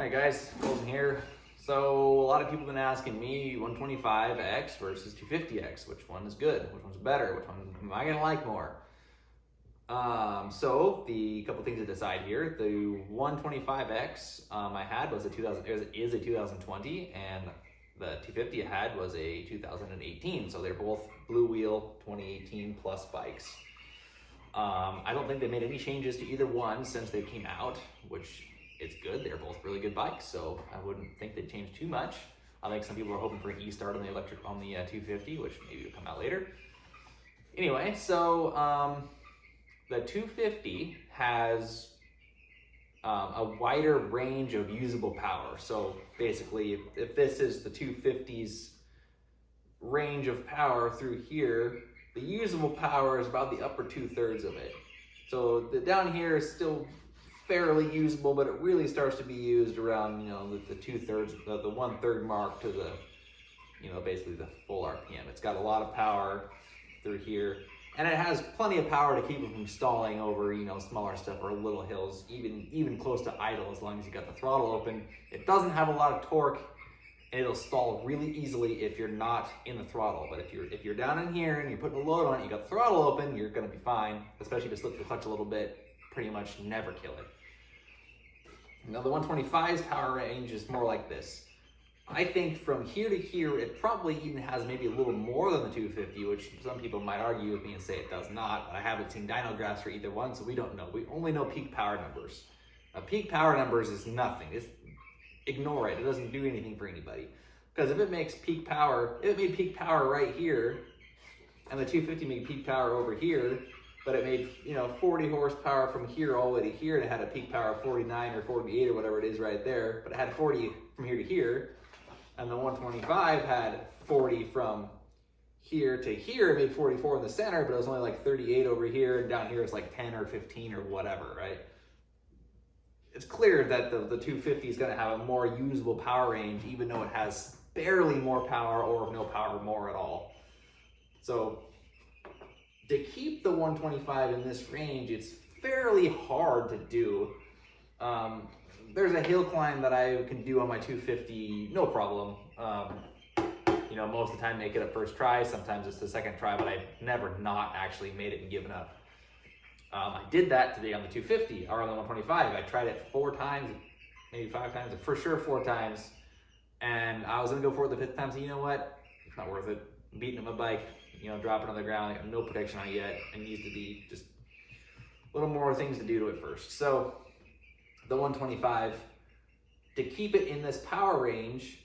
Alright guys, Colton here. So a lot of people have been asking me 125X versus 250X, which one is good, which one's better, which one am I gonna like more? So the couple things to decide here. The 125X I had was a 2020, and the 250 I had was a 2018. So they're both blue wheel 2018 plus bikes. I don't think they made any changes to either one since they came out, which it's good. They're both really good bikes, so I wouldn't think they'd change too much. I think some people are hoping for an e-start on the 250, which maybe will come out later. Anyway, so the 250 has a wider range of usable power. So basically, if this is the 250's range of power through here, the usable power is about the upper 2/3 of it. So the down here is still fairly usable, but it really starts to be used around, the 2/3, the 1/3 mark to the, basically the full RPM. It's got a lot of power through here, and it has plenty of power to keep it from stalling over, smaller stuff or little hills, even close to idle, as long as you got the throttle open. It doesn't have a lot of torque, and it'll stall really easily if you're not in the throttle. But if you're down in here and you're putting a load on it, you got the throttle open, you're gonna be fine, especially if it slips the clutch a little bit. Pretty much never kill it. Now the 125's power range is more like this. I think from here to here, it probably even has maybe a little more than the 250, which some people might argue with me and say it does not, but I haven't seen dyno graphs for either one, so we don't know. We only know peak power numbers. Now, peak power numbers is nothing. Ignore it. It doesn't do anything for anybody. Because if it makes peak power, if it made peak power right here, and the 250 made peak power over here, but it made 40 horsepower from here all the way to here, and it had a peak power of 49 or 48 or whatever it is right there, but it had 40 from here to here, and the 125 had 40 from here to here. It made 44 in the center, but it was only like 38 over here, and down here it's like 10 or 15 or whatever, right? It's clear that the 250 is going to have a more usable power range, even though it has barely more power or no power more at all. So to keep the 125 in this range, it's fairly hard to do. There's a hill climb that I can do on my 250, no problem. Most of the time make it a first try, sometimes it's the second try, but I've never not actually made it and given up. I did that today on the 250, or on the 125. I tried it 4 times, maybe 5 times, for sure 4 times. And I was gonna go for it the 5th time, so you know what? It's not worth it. I'm beating up my bike, dropping on the ground. I got no protection on it yet. It needs to be just a little more things to do to it first. So the 125, to keep it in this power range,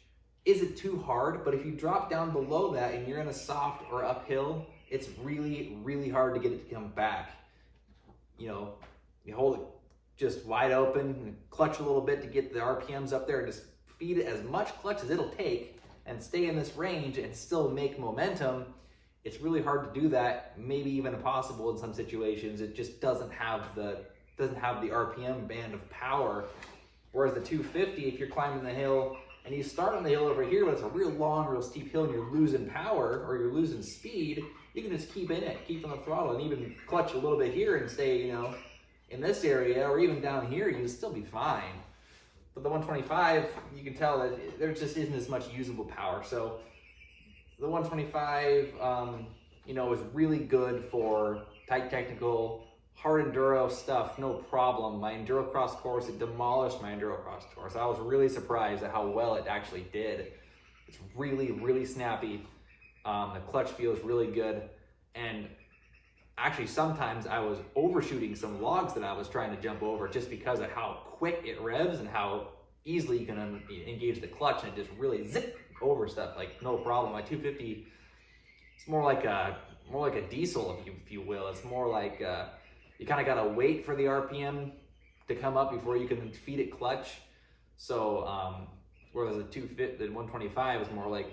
isn't too hard, but if you drop down below that and you're in a soft or uphill, it's really, really hard to get it to come back. You hold it just wide open and clutch a little bit to get the RPMs up there, and just feed it as much clutch as it'll take and stay in this range and still make momentum. It's really hard to do that, maybe even impossible in some situations. It just doesn't have the RPM band of power. Whereas the 250, if you're climbing the hill and you start on the hill over here, but it's a real long, real steep hill and you're losing power or you're losing speed, you can just keep in it, keep on the throttle, and even clutch a little bit here and stay, in this area, or even down here, you'll still be fine. But the 125, you can tell that there just isn't as much usable power. So the 125, is really good for tight technical, hard enduro stuff, no problem. My enduro cross course, it demolished my enduro cross course. I was really surprised at how well it actually did. It's really, really snappy. The clutch feels really good. And actually, sometimes I was overshooting some logs that I was trying to jump over just because of how quick it revs and how easily you can engage the clutch, and it just really zip over stuff, like no problem. My 250, it's more like a diesel, if you will. It's more like you kind of gotta wait for the RPM to come up before you can feed it clutch. So whereas the 125 is more like,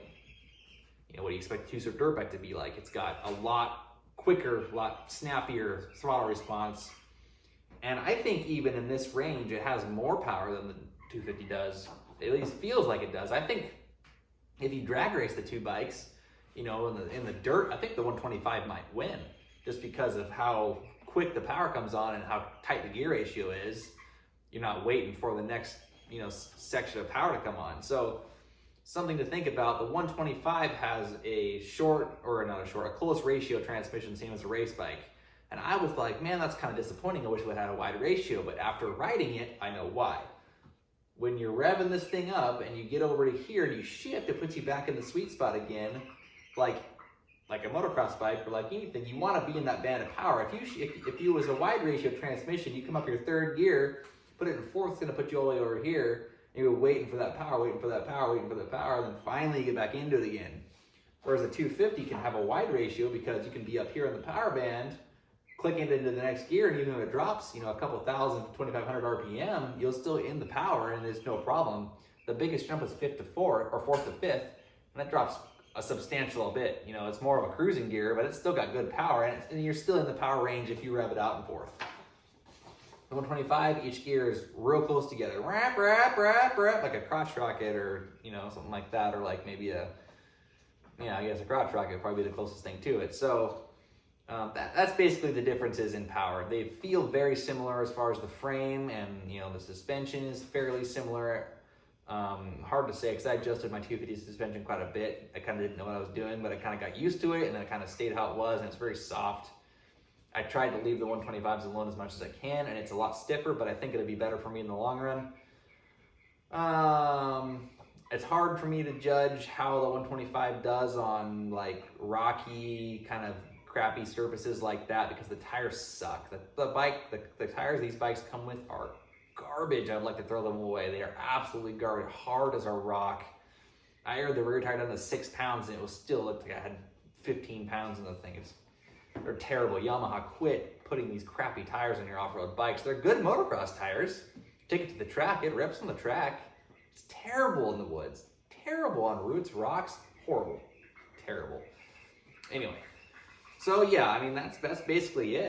what do you expect a 2-stroke dirt bike to be like? It's got a lot quicker, a lot snappier throttle response. And I think even in this range, it has more power than the 250 does. It at least feels like it does. I think if you drag race the two bikes, in the dirt, I think the 125 might win, just because of how quick the power comes on and how tight the gear ratio is. You're not waiting for the next section of power to come on. So something to think about, the 125 has a close ratio transmission, same as a race bike. And I was like, man, that's kind of disappointing. I wish we had a wide ratio, but after riding it, I know why. When you're revving this thing up and you get over to here and you shift, it puts you back in the sweet spot again, like a motocross bike or like anything. You want to be in that band of power. If you was a wide ratio transmission, you come up your third gear, put it in fourth, it's going to put you all the way over here. You're waiting for that power, waiting for that power, waiting for that power, and then finally you get back into it again. Whereas a 250 can have a wide ratio because you can be up here in the power band, click it into the next gear, and even if it drops, a couple thousand, 2,500 RPM, you're still in the power and there's no problem. The biggest jump is fifth to fourth or fourth to fifth, and that drops a substantial bit. It's more of a cruising gear, but it's still got good power, and you're still in the power range if you rev it out in fourth. The 125, each gear is real close together. Rap, rap, rap, rap, like a crotch rocket or, something like that, or like maybe I guess a crotch rocket would probably be the closest thing to it. So that's basically the differences in power. They feel very similar as far as the frame, and, the suspension is fairly similar. Hard to say because I adjusted my 250 suspension quite a bit. I kind of didn't know what I was doing, but I kind of got used to it, and then it kind of stayed how it was, and it's very soft. I tried to leave the 125s alone as much as I can, and it's a lot stiffer, but I think it'll be better for me in the long run. It's hard for me to judge how the 125 does on like rocky, kind of crappy surfaces like that because the tires suck. The tires these bikes come with are garbage. I'd like to throw them away. They are absolutely garbage, hard as a rock. I aired the rear tire down to 6 pounds, and it was still looked like I had 15 pounds in the thing. They're terrible. Yamaha, quit putting these crappy tires on your off-road bikes. They're good motocross tires. Take it to the track, it rips on the track. It's terrible in the woods. Terrible on roots, rocks, horrible. Terrible. Anyway, so yeah, that's basically it.